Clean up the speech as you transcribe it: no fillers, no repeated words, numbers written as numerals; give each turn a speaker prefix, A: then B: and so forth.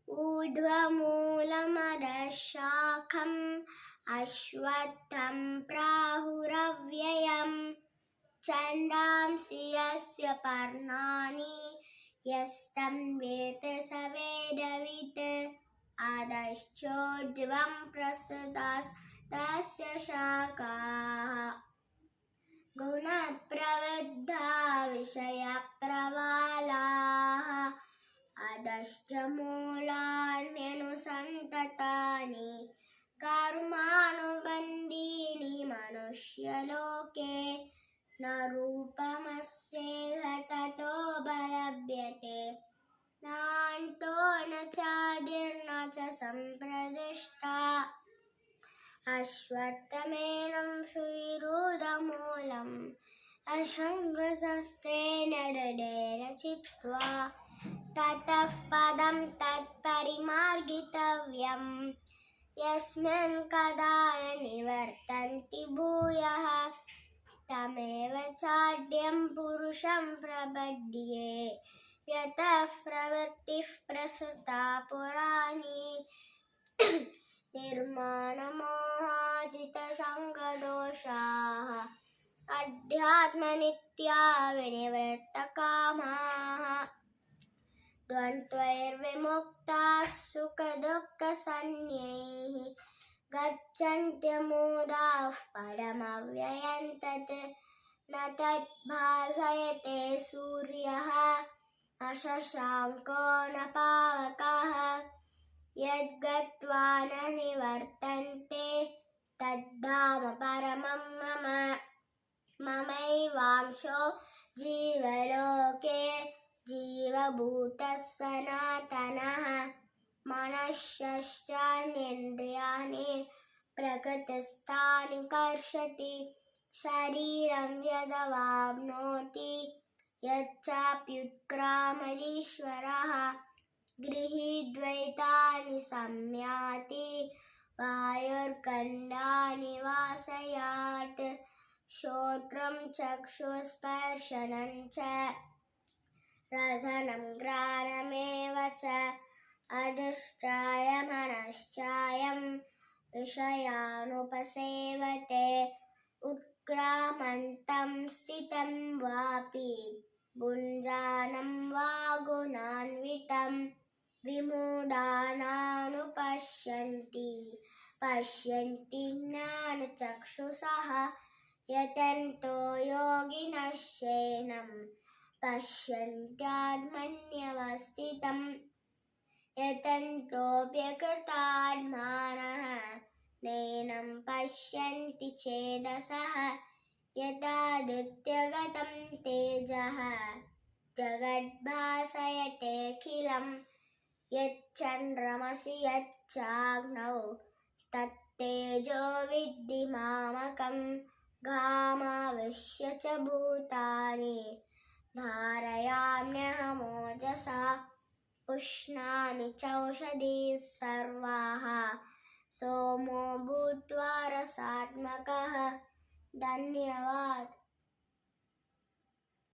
A: ऊर्ध्वमूलमधः शाखम् अश्वत्थं प्राहुरव्ययम् छन्दांसि यस्य पर्णानि यस्तं वेद स वेदवित् अधश्चोर्ध्वं प्रसृतास्तस्य शाखाः गुणप्रवृद्धा विषयप्रवालाः अधश्च मूलान्यनुसन्ततानि कर्मानुबन्धीनि मनुष्यलोके न रूपमस्येह ततोपलभ्यते नान्तो न चादिर्न च सम्प्रतिष्ठा अश्वत्थमेनं सुविरुधमूलम् अशङ्खशस्त्रेण दृढेन चित्वा ततः पदं तत्परिमार्गितव्यम् यस्मिन् कदा न निवर्तन्ति भूयः तमेव चाद्यं पुरुषं प्रपद्ये यतः प्रवृत्तिः प्रसृता पुराणी निर्माणमोहाजितसङ्गदोषाः अध्यात्मनित्या विनिवृत्तकामाः द्वन्द्वैर्विमुक्ताः सुखदुःखसंज्ञैः गच्छन्त्यमूढाः पदमव्ययं तत् न तद्भासयते सूर्यः अशशाङ्को न पावकः यद्गत्वा न निवर्तन्ते तद्धाम परमं मम ममैवांशो जीवलोके जीवभूतः सनातनः मनश्चान्येन्द्रियाणि प्रकृतिस्थानि कर्षति शरीरं यदवाप्नोति यच्चाप्युत्क्रामतीश्वरः गृहीत्वैतानि संयाति वायुर्गन्धानि वासयात् श्रोत्रं चक्षुस्पर्शनं च रसनं घ्राणमेव च अधश्चाय मनश्चायं विषयानुपसेवते उत्क्रामन्तं स्थितं वापि भुञ्जानं वा गुणान्वितं विमूढानानुपश्यन्ति पश्यन्ति ज्ञानचक्षुषः यतन्तो योगिनः शयनं पश्यन्त्यात्मन्यवस्थितं यतन्तोऽप्यकृतात्मानः नैनं पश्यन्ति चेदसः यदादित्यगतं तेजः जगद्भासयतेऽखिलं यच्चन्द्रमसि यच्चाग्नौ तत्तेजो विद्धि मामकं घामाविश्य च भूतानि धारयाम्यहमोजसा पुष्णामि चौषधीः सर्वाः सोमो भूत्वा रसात्मकः धन्यवाद।